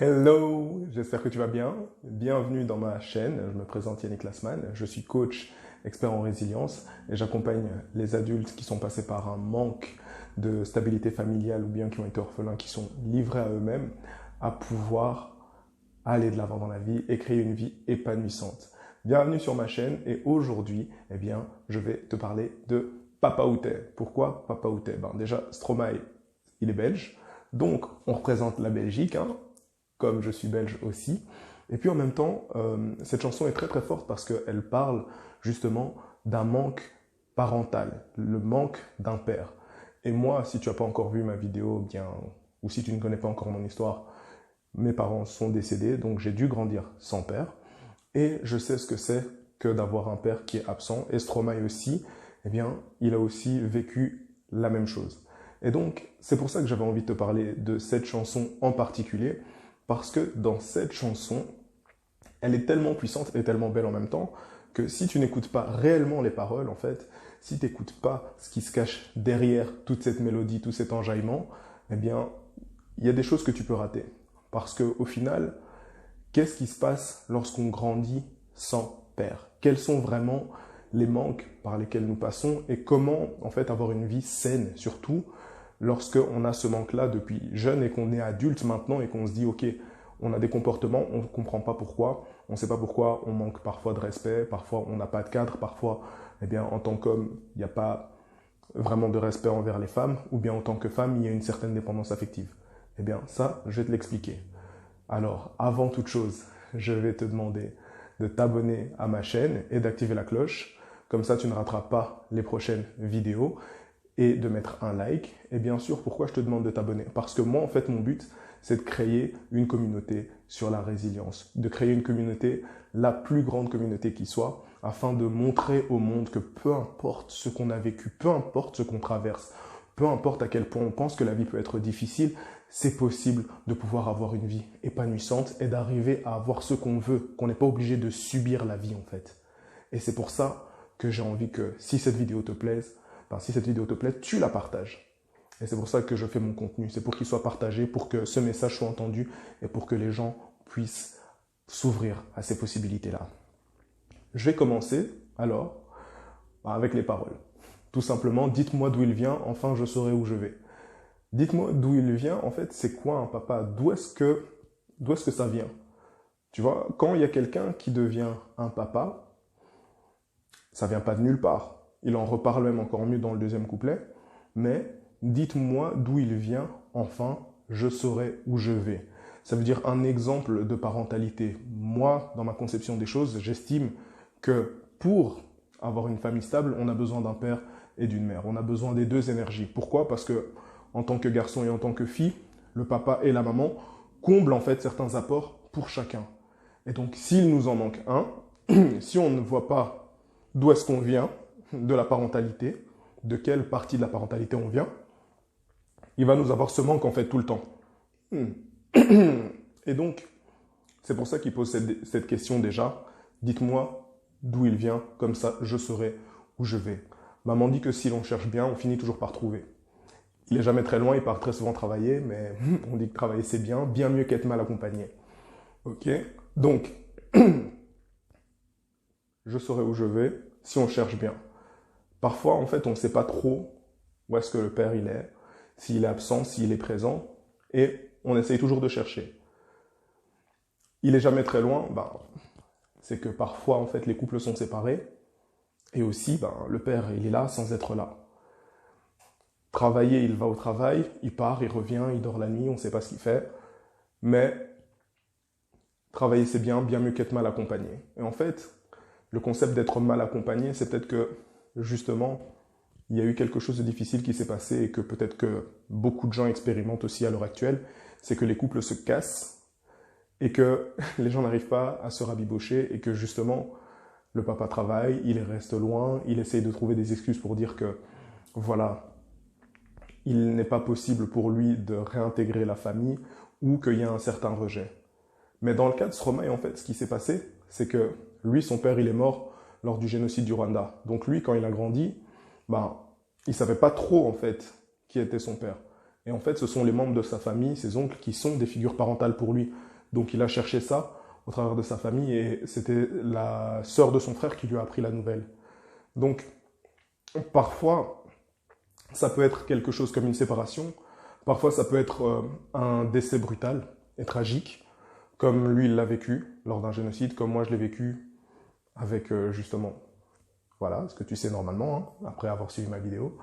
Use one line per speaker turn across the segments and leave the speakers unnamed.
Hello, j'espère que tu vas bien. Bienvenue dans ma chaîne. Je me présente Yannick Lassman. Je suis coach expert en résilience et j'accompagne les adultes qui sont passés par un manque de stabilité familiale ou bien qui ont été orphelins, qui sont livrés à eux-mêmes, à pouvoir aller de l'avant dans la vie et créer une vie épanouissante. Bienvenue sur ma chaîne et aujourd'hui, je vais te parler de Papa Outé. Pourquoi Papa Outé? Déjà, Stromae, il est belge, donc on représente la Belgique, comme je suis belge aussi. Et puis en même temps, cette chanson est très très forte parce qu'elle parle justement d'un manque parental, le manque d'un père. Et moi, si tu n'as pas encore vu ma vidéo, ou si tu ne connais pas encore mon histoire, mes parents sont décédés, donc j'ai dû grandir sans père. Et je sais ce que c'est que d'avoir un père qui est absent. Et Stromae aussi, il a aussi vécu la même chose. Et donc, c'est pour ça que j'avais envie de te parler de cette chanson en particulier, parce que dans cette chanson, elle est tellement puissante et tellement belle en même temps, que si tu n'écoutes pas réellement les paroles, en fait, si tu n'écoutes pas ce qui se cache derrière toute cette mélodie, tout cet enjaillement, il y a des choses que tu peux rater. Parce qu'au final, qu'est-ce qui se passe lorsqu'on grandit sans père? Quels sont vraiment les manques par lesquels nous passons et comment en fait avoir une vie saine, surtout lorsqu'on a ce manque-là depuis jeune et qu'on est adulte maintenant et qu'on se dit ok, on a des comportements, on ne comprend pas pourquoi, on ne sait pas pourquoi, on manque parfois de respect, parfois on n'a pas de cadre, parfois en tant qu'homme, il n'y a pas vraiment de respect envers les femmes, ou bien en tant que femme, il y a une certaine dépendance affective. Ça, je vais te l'expliquer. Alors, avant toute chose, je vais te demander de t'abonner à ma chaîne et d'activer la cloche. Comme ça, tu ne rateras pas les prochaines vidéos et de mettre un like. Et bien sûr, pourquoi je te demande de t'abonner? Parce que moi, en fait, mon but, c'est de créer une communauté sur la résilience, de créer une communauté, la plus grande communauté qui soit, afin de montrer au monde que peu importe ce qu'on a vécu, peu importe ce qu'on traverse, peu importe à quel point on pense que la vie peut être difficile, c'est possible de pouvoir avoir une vie épanouissante et d'arriver à avoir ce qu'on veut, qu'on n'est pas obligé de subir la vie en fait. Et c'est pour ça que j'ai envie que si cette vidéo te plaise, tu la partages. Et c'est pour ça que je fais mon contenu. C'est pour qu'il soit partagé, pour que ce message soit entendu et pour que les gens puissent s'ouvrir à ces possibilités-là. Je vais commencer alors avec les paroles. Tout simplement, dites-moi d'où il vient, enfin je saurai où je vais. Dites-moi d'où il vient, en fait, c'est quoi un papa? D'où est-ce que ça vient? Tu vois, quand il y a quelqu'un qui devient un papa, ça vient pas de nulle part. Il en reparle même encore mieux dans le deuxième couplet. Mais dites-moi d'où il vient, enfin, je saurai où je vais. Ça veut dire un exemple de parentalité. Moi, dans ma conception des choses, j'estime que pour avoir une famille stable, on a besoin d'un père et d'une mère. On a besoin des deux énergies. Pourquoi? Parce que en tant que garçon et en tant que fille, le papa et la maman comblent en fait certains apports pour chacun. Et donc, s'il nous en manque un, si on ne voit pas d'où est-ce qu'on vient, de la parentalité, de quelle partie de la parentalité on vient, il va nous avoir ce manque en fait tout le temps. Et donc, c'est pour ça qu'il pose cette question déjà. Dites-moi d'où il vient, comme ça je saurai où je vais. Maman dit que si l'on cherche bien, on finit toujours par trouver. Il n'est jamais très loin, il part très souvent travailler, mais on dit que travailler c'est bien mieux qu'être mal accompagné. Ok? Donc, je saurai où je vais si on cherche bien. Parfois, en fait, on ne sait pas trop où est-ce que le père il est, s'il est absent, s'il est présent, et on essaye toujours de chercher. Il n'est jamais très loin, c'est que parfois, en fait, les couples sont séparés, et aussi, le père, il est là sans être là. Travailler, il va au travail, il part, il revient, il dort la nuit, on ne sait pas ce qu'il fait, mais travailler c'est bien mieux qu'être mal accompagné. Et en fait, le concept d'être mal accompagné, c'est peut-être que, justement, il y a eu quelque chose de difficile qui s'est passé et que peut-être que beaucoup de gens expérimentent aussi à l'heure actuelle, c'est que les couples se cassent et que les gens n'arrivent pas à se rabibocher et que justement, le papa travaille, il reste loin, il essaye de trouver des excuses pour dire que, voilà, il n'est pas possible pour lui de réintégrer la famille ou qu'il y a un certain rejet. Mais dans le cas de Stromae, en fait, ce qui s'est passé, c'est que lui, son père, il est mort lors du génocide du Rwanda. Donc lui, quand il a grandi, il savait pas trop, en fait, qui était son père. Et en fait, ce sont les membres de sa famille, ses oncles, qui sont des figures parentales pour lui. Donc il a cherché ça au travers de sa famille et c'était la sœur de son frère qui lui a appris la nouvelle. Donc parfois, ça peut être quelque chose comme une séparation, parfois ça peut être un décès brutal et tragique, comme lui il l'a vécu lors d'un génocide, comme moi je l'ai vécu avec justement, voilà, ce que tu sais normalement, hein, après avoir suivi ma vidéo.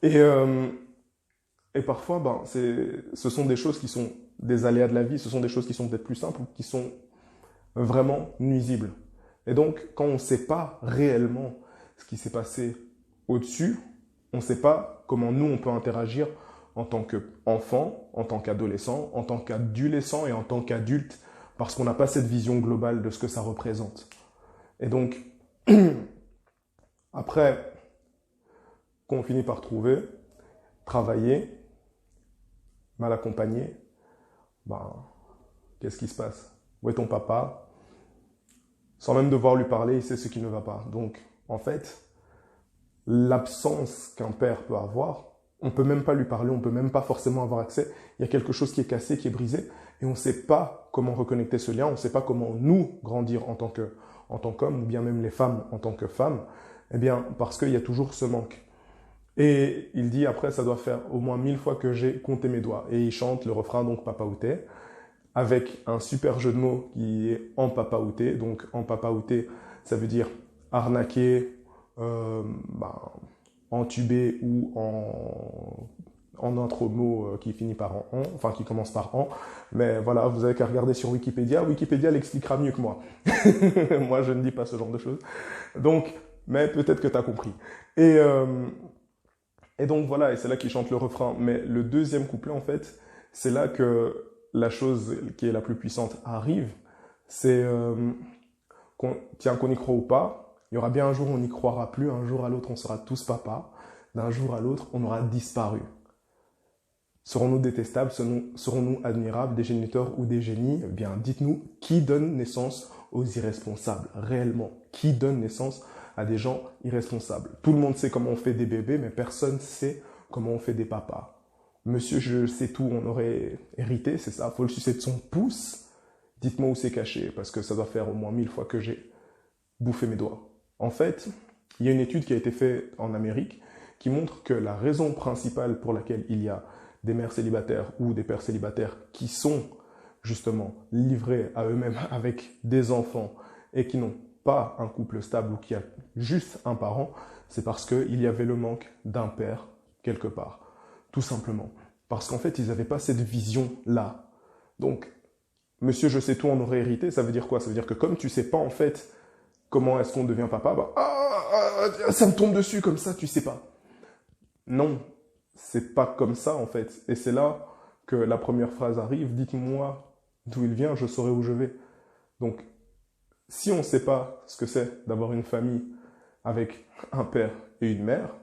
Et parfois, ben, ce sont des choses qui sont des aléas de la vie, ce sont des choses qui sont peut-être plus simples, qui sont vraiment nuisibles. Et donc, quand on ne sait pas réellement ce qui s'est passé au-dessus, on ne sait pas comment nous, on peut interagir en tant qu'enfant, en tant qu'adolescent, en tant qu'adolescent et en tant qu'adulte, parce qu'on n'a pas cette vision globale de ce que ça représente. Et donc, après qu'on finit par trouver, travailler, mal accompagné, ben, qu'est-ce qui se passe? Où est ton papa? Sans même devoir lui parler, il sait ce qui ne va pas. Donc, en fait, l'absence qu'un père peut avoir, on ne peut même pas lui parler, on ne peut même pas forcément avoir accès. Il y a quelque chose qui est cassé, qui est brisé, et on ne sait pas comment reconnecter ce lien, on ne sait pas comment nous grandir en tant qu'homme, ou bien même les femmes en tant que femmes, eh bien, parce qu'il y a toujours ce manque. Et il dit après, ça doit faire au moins 1000 fois que j'ai compté mes doigts. Et il chante le refrain, donc Papa Outé, avec un super jeu de mots qui est en Papa Outé. Donc en Papa Outé, ça veut dire arnaquer, entubé ou en autre mot qui finit par en, enfin qui commence par en. Mais voilà, vous avez qu'à regarder sur Wikipédia. Wikipédia l'expliquera mieux que moi. Moi, je ne dis pas ce genre de choses. Donc, mais peut-être que tu as compris. Et donc voilà, et c'est là qu'il chante le refrain. Mais le deuxième couplet, en fait, c'est là que la chose qui est la plus puissante arrive. C'est qu'on y croit ou pas, il y aura bien un jour où on n'y croira plus, un jour à l'autre on sera tous papa, d'un jour à l'autre on aura disparu. Serons-nous détestables, serons-nous admirables, des géniteurs ou des génies? Eh bien, dites-nous, qui donne naissance aux irresponsables, réellement? Qui donne naissance à des gens irresponsables? Tout le monde sait comment on fait des bébés, mais personne ne sait comment on fait des papas. Monsieur, je sais tout, on aurait hérité, c'est ça, faut le sucer de son pouce. Dites-moi où c'est caché, parce que ça doit faire au moins 1000 fois que j'ai bouffé mes doigts. En fait, il y a une étude qui a été faite en Amérique qui montre que la raison principale pour laquelle il y a des mères célibataires ou des pères célibataires qui sont justement livrés à eux-mêmes avec des enfants et qui n'ont pas un couple stable ou qui a juste un parent, c'est parce qu'il y avait le manque d'un père quelque part. Tout simplement. Parce qu'en fait, ils n'avaient pas cette vision-là. Donc, monsieur, je sais tout, on aurait hérité, ça veut dire quoi? Ça veut dire que comme tu sais pas en fait comment est-ce qu'on devient papa, ça me tombe dessus comme ça, tu sais pas. Non, c'est pas comme ça en fait. Et c'est là que la première phrase arrive, dites-moi d'où il vient, je saurai où je vais. Donc, si on ne sait pas ce que c'est d'avoir une famille avec un père et une mère,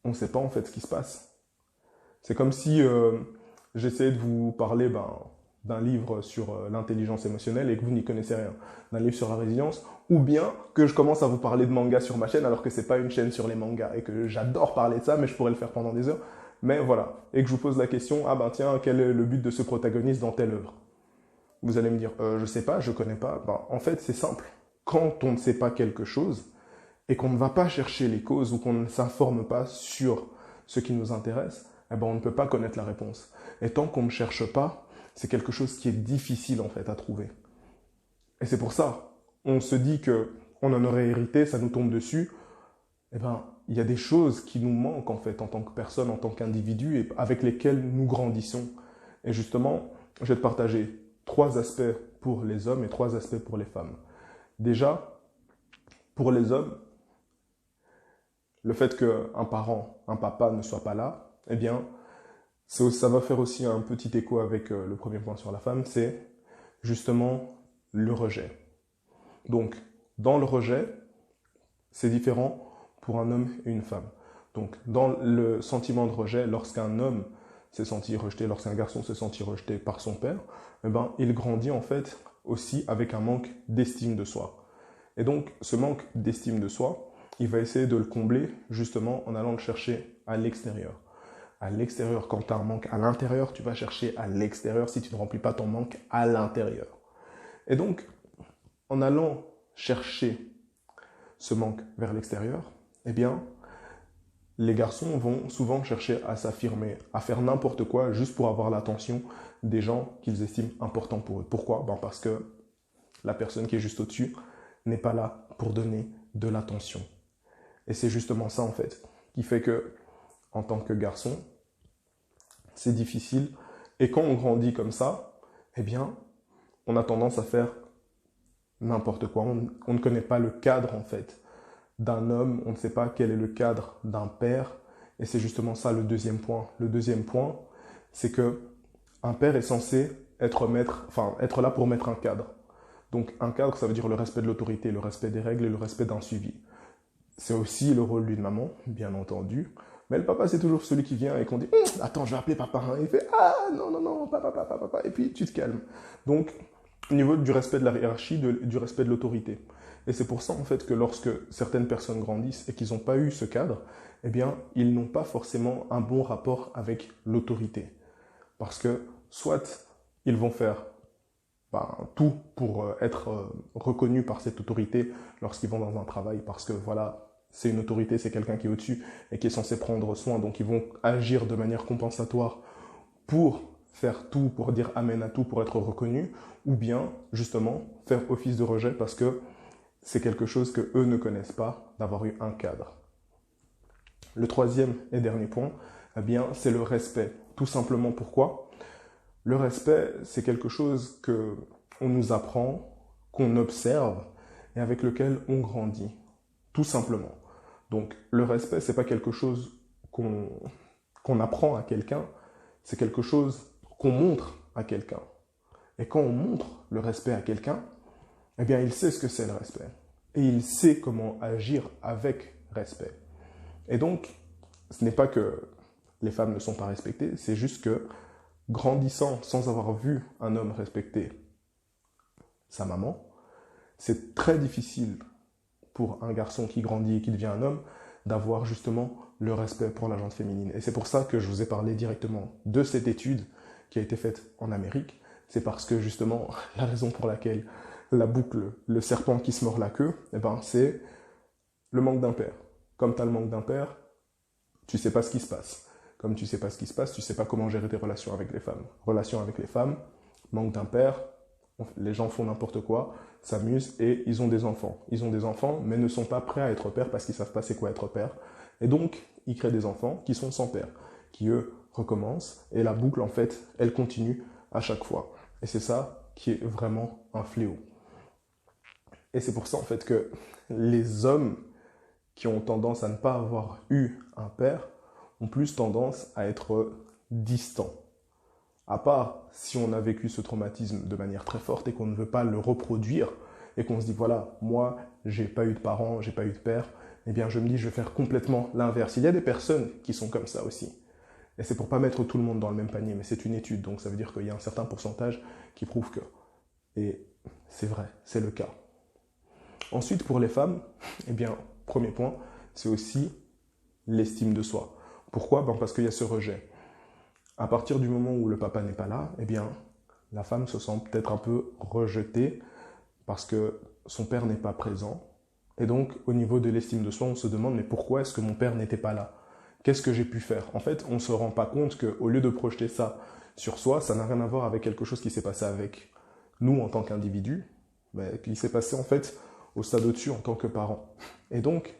on ne sait pas en fait ce qui se passe. C'est comme si j'essayais de vous parler d'un livre sur l'intelligence émotionnelle et que vous n'y connaissez rien, d'un livre sur la résilience, ou bien que je commence à vous parler de manga sur ma chaîne alors que c'est pas une chaîne sur les mangas et que j'adore parler de ça, mais je pourrais le faire pendant des heures. Mais voilà, et que je vous pose la question, tiens, quel est le but de ce protagoniste dans telle œuvre? Vous allez me dire, je sais pas, je connais pas. En fait, c'est simple. Quand on ne sait pas quelque chose et qu'on ne va pas chercher les causes ou qu'on ne s'informe pas sur ce qui nous intéresse, on ne peut pas connaître la réponse. Et tant qu'on ne cherche pas, c'est quelque chose qui est difficile en fait à trouver. Et c'est pour ça, on se dit que on en aurait hérité, ça nous tombe dessus. Il y a des choses qui nous manquent en fait en tant que personne, en tant qu'individu et avec lesquelles nous grandissons. Et justement, je vais te partager 3 aspects pour les hommes et 3 aspects pour les femmes. Déjà, pour les hommes, le fait qu'un parent, un papa ne soit pas là, ça va faire aussi un petit écho avec le premier point sur la femme, c'est justement le rejet. Donc, dans le rejet, c'est différent pour un homme et une femme. Donc, dans le sentiment de rejet, lorsqu'un homme s'est senti rejeté, lorsqu'un garçon s'est senti rejeté par son père, il grandit en fait aussi avec un manque d'estime de soi. Et donc, ce manque d'estime de soi, il va essayer de le combler justement en allant le chercher à l'extérieur. à l'extérieur. Quand tu as un manque à l'intérieur, tu vas chercher à l'extérieur si tu ne remplis pas ton manque à l'intérieur. Et donc, en allant chercher ce manque vers l'extérieur, eh bien, les garçons vont souvent chercher à s'affirmer, à faire n'importe quoi juste pour avoir l'attention des gens qu'ils estiment importants pour eux. Pourquoi? Parce que la personne qui est juste au-dessus n'est pas là pour donner de l'attention. Et c'est justement ça, en fait, qui fait que, en tant que garçon, c'est difficile. Et quand on grandit comme ça, eh bien, on a tendance à faire n'importe quoi. On ne connaît pas le cadre, en fait, d'un homme. On ne sait pas quel est le cadre d'un père. Et c'est justement ça le deuxième point. Le deuxième point, c'est que un père est censé être là pour mettre un cadre. Donc, un cadre, ça veut dire le respect de l'autorité, le respect des règles et le respect d'un suivi. C'est aussi le rôle d'une maman, bien entendu. Mais le papa, c'est toujours celui qui vient et qu'on dit attends, je vais appeler papa. Il fait ah non, non, non, papa. Et puis tu te calmes. Donc, au niveau du respect de la hiérarchie, du respect de l'autorité. Et c'est pour ça, en fait, que lorsque certaines personnes grandissent et qu'ils n'ont pas eu ce cadre, eh bien, ils n'ont pas forcément un bon rapport avec l'autorité. Parce que soit ils vont faire tout pour être reconnus par cette autorité lorsqu'ils vont dans un travail, parce que voilà, c'est une autorité, c'est quelqu'un qui est au-dessus et qui est censé prendre soin, donc ils vont agir de manière compensatoire pour faire tout, pour dire amen à tout, pour être reconnus, ou bien justement faire office de rejet parce que c'est quelque chose que eux ne connaissent pas, d'avoir eu un cadre. Le troisième et dernier point, eh bien, c'est le respect. Tout simplement pourquoi? Le respect, c'est quelque chose que on nous apprend, qu'on observe et avec lequel on grandit. Tout simplement. Donc, le respect, c'est pas quelque chose qu'on apprend à quelqu'un, c'est quelque chose qu'on montre à quelqu'un. Et quand on montre le respect à quelqu'un, eh bien, il sait ce que c'est le respect. Et il sait comment agir avec respect. Et donc, ce n'est pas que les femmes ne sont pas respectées, c'est juste que grandissant sans avoir vu un homme respecter sa maman, c'est très difficile pour un garçon qui grandit et qui devient un homme d'avoir justement le respect pour la gente féminine. Et c'est pour ça que je vous ai parlé directement de cette étude qui a été faite en Amérique. C'est parce que justement, la raison pour laquelle la boucle, le serpent qui se mord la queue, eh ben, c'est le manque d'un père. Comme tu as le manque d'un père, tu ne sais pas ce qui se passe. Comme tu ne sais pas ce qui se passe, tu ne sais pas comment gérer tes relations avec les femmes. Relations avec les femmes, manque d'un père, les gens font n'importe quoi, s'amusent et ils ont des enfants. Ils ont des enfants, mais ne sont pas prêts à être père parce qu'ils ne savent pas c'est quoi être père. Et donc, ils créent des enfants qui sont sans père, qui eux recommencent. Et la boucle, en fait, elle continue à chaque fois. Et c'est ça qui est vraiment un fléau. Et c'est pour ça, en fait, que les hommes qui ont tendance à ne pas avoir eu un père ont plus tendance à être distants. À part si on a vécu ce traumatisme de manière très forte et qu'on ne veut pas le reproduire et qu'on se dit voilà, moi, j'ai pas eu de parents, j'ai pas eu de père, eh bien je me dis je vais faire complètement l'inverse. Il y a des personnes qui sont comme ça aussi. Et c'est pour pas mettre tout le monde dans le même panier, mais c'est une étude, donc ça veut dire qu'il y a un certain pourcentage qui prouve que. Et c'est vrai, c'est le cas. Ensuite, pour les femmes, eh bien, premier point, c'est aussi l'estime de soi. Pourquoi? Parce qu'il y a ce rejet. À partir du moment où le papa n'est pas là, eh bien, la femme se sent peut-être un peu rejetée parce que son père n'est pas présent. Et donc, au niveau de l'estime de soi, on se demande, mais pourquoi est-ce que mon père n'était pas là? Qu'est-ce que j'ai pu faire? En fait, on ne se rend pas compte qu'au lieu de projeter ça sur soi, ça n'a rien à voir avec quelque chose qui s'est passé avec nous en tant qu'individus, mais qui s'est passé en fait au stade au-dessus en tant que parents. Et donc,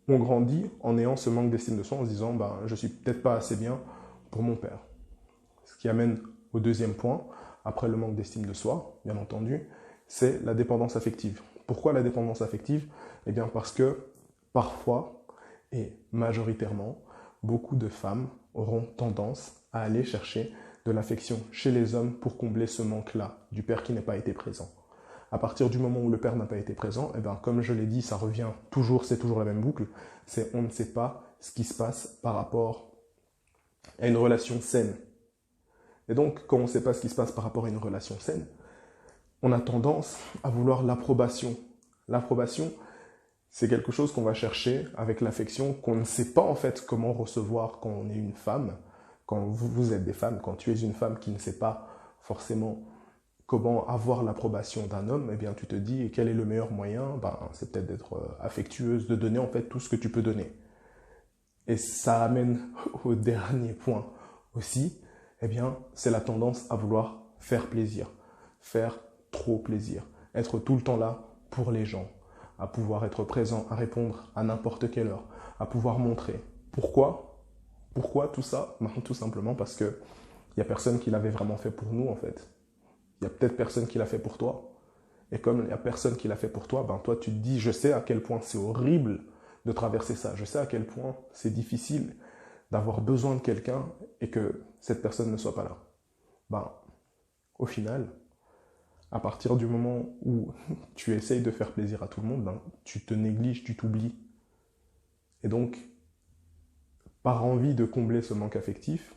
on grandit en ayant ce manque d'estime de soi, en se disant je suis peut-être pas assez bien pour mon père. Ce qui amène au deuxième point, après le manque d'estime de soi, bien entendu, c'est la dépendance affective. Pourquoi la dépendance affective? Eh bien parce que parfois, et majoritairement, beaucoup de femmes auront tendance à aller chercher de l'affection chez les hommes pour combler ce manque-là, du père qui n'a pas été présent. À partir du moment où le père n'a pas été présent, eh bien, comme je l'ai dit, ça revient toujours, c'est toujours la même boucle, c'est on ne sait pas ce qui se passe par rapport à une relation saine. Et donc, quand on ne sait pas ce qui se passe par rapport à une relation saine, on a tendance à vouloir l'approbation. L'approbation, c'est quelque chose qu'on va chercher avec l'affection, qu'on ne sait pas en fait comment recevoir quand on est une femme, quand vous êtes des femmes, quand tu es une femme qui ne sait pas forcément comment avoir l'approbation d'un homme, eh bien tu te dis quel est le meilleur moyen, c'est peut-être d'être affectueuse, de donner en fait tout ce que tu peux donner. Et ça amène au dernier point aussi, eh bien c'est la tendance à vouloir faire plaisir, faire trop plaisir, être tout le temps là pour les gens, à pouvoir être présent, à répondre à n'importe quelle heure, à pouvoir montrer. Pourquoi tout ça? Tout simplement parce que il n'y a personne qui l'avait vraiment fait pour nous en fait. Il y a peut-être personne qui l'a fait pour toi. Et comme il n'y a personne qui l'a fait pour toi, toi tu te dis, je sais à quel point c'est horrible de traverser ça. Je sais à quel point c'est difficile d'avoir besoin de quelqu'un et que cette personne ne soit pas là. Au final, à partir du moment où tu essayes de faire plaisir à tout le monde, tu te négliges, tu t'oublies. Et donc, par envie de combler ce manque affectif,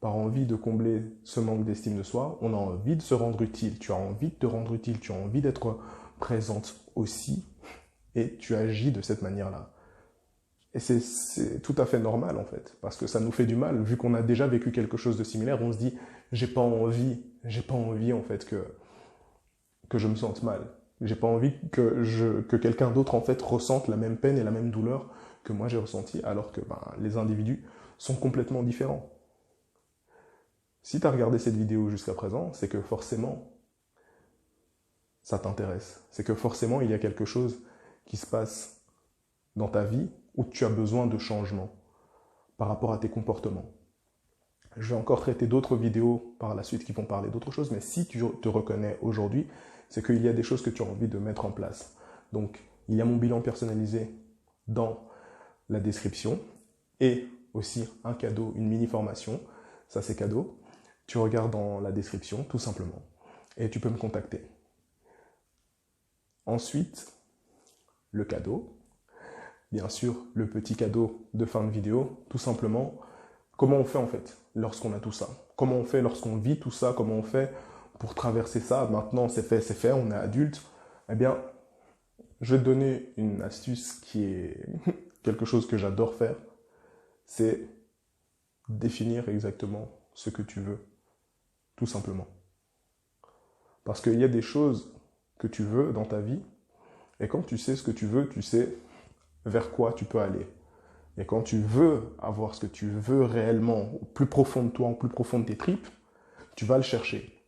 par envie de combler ce manque d'estime de soi, on a envie de se rendre utile. Tu as envie de te rendre utile, tu as envie d'être présente aussi, et tu agis de cette manière-là. Et c'est tout à fait normal en fait, parce que ça nous fait du mal, vu qu'on a déjà vécu quelque chose de similaire, on se dit, j'ai pas envie en fait que je me sente mal. J'ai pas envie que quelqu'un d'autre en fait ressente la même peine et la même douleur que moi j'ai ressenti, alors que les individus sont complètement différents. Si tu as regardé cette vidéo jusqu'à présent, c'est que forcément ça t'intéresse. C'est que forcément il y a quelque chose qui se passe dans ta vie où tu as besoin de changement par rapport à tes comportements. Je vais encore traiter d'autres vidéos par la suite qui vont parler d'autres choses, mais si tu te reconnais aujourd'hui, c'est qu'il y a des choses que tu as envie de mettre en place. Donc, il y a mon bilan personnalisé dans la description et aussi un cadeau, une mini-formation. Ça, c'est cadeau. Tu regardes dans la description, tout simplement, et tu peux me contacter. Ensuite, le cadeau. Bien sûr, le petit cadeau de fin de vidéo, tout simplement, comment on fait en fait lorsqu'on a tout ça? Comment on fait lorsqu'on vit tout ça? Comment on fait pour traverser ça? Maintenant, c'est fait, on est adulte. Eh bien, je vais te donner une astuce qui est quelque chose que j'adore faire. C'est définir exactement ce que tu veux, tout simplement. Parce qu'il y a des choses que tu veux dans ta vie, et quand tu sais ce que tu veux, tu sais vers quoi tu peux aller. Et quand tu veux avoir ce que tu veux réellement, au plus profond de toi, au plus profond de tes tripes, tu vas le chercher.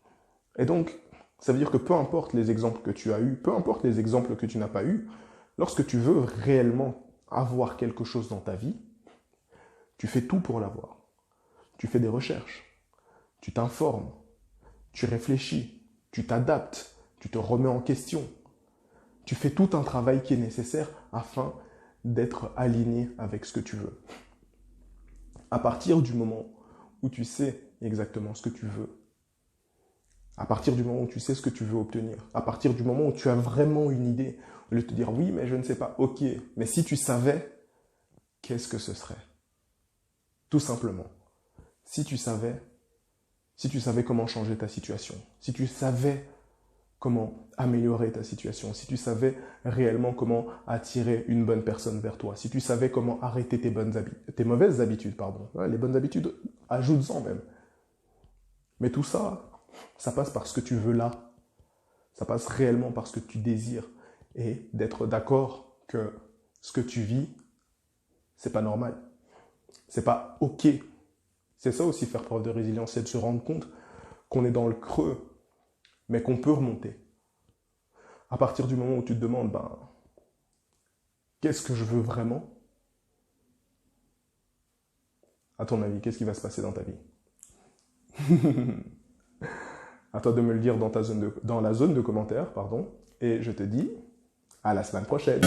Et donc, ça veut dire que peu importe les exemples que tu as eus, peu importe les exemples que tu n'as pas eus, lorsque tu veux réellement avoir quelque chose dans ta vie, tu fais tout pour l'avoir. Tu fais des recherches, tu t'informes, tu réfléchis, tu t'adaptes, tu te remets en question. Tu fais tout un travail qui est nécessaire afin d'être aligné avec ce que tu veux. À partir du moment où tu sais exactement ce que tu veux, à partir du moment où tu sais ce que tu veux obtenir, à partir du moment où tu as vraiment une idée, au lieu de te dire oui, mais je ne sais pas, ok, mais si tu savais, qu'est-ce que ce serait? Tout simplement. Si tu savais comment changer ta situation, si tu savais comment améliorer ta situation, si tu savais réellement comment attirer une bonne personne vers toi, si tu savais comment arrêter tes mauvaises habitudes, les bonnes habitudes, ajoute-en même. Mais tout ça, ça passe par ce que tu veux là. Ça passe réellement par ce que tu désires. Et d'être d'accord que ce que tu vis, c'est pas normal. C'est pas ok. C'est ça aussi faire preuve de résilience, c'est de se rendre compte qu'on est dans le creux, mais qu'on peut remonter. À partir du moment où tu te demandes, qu'est-ce que je veux vraiment? À ton avis, qu'est-ce qui va se passer dans ta vie? À toi de me le dire dans la zone de commentaires, et je te dis à la semaine prochaine.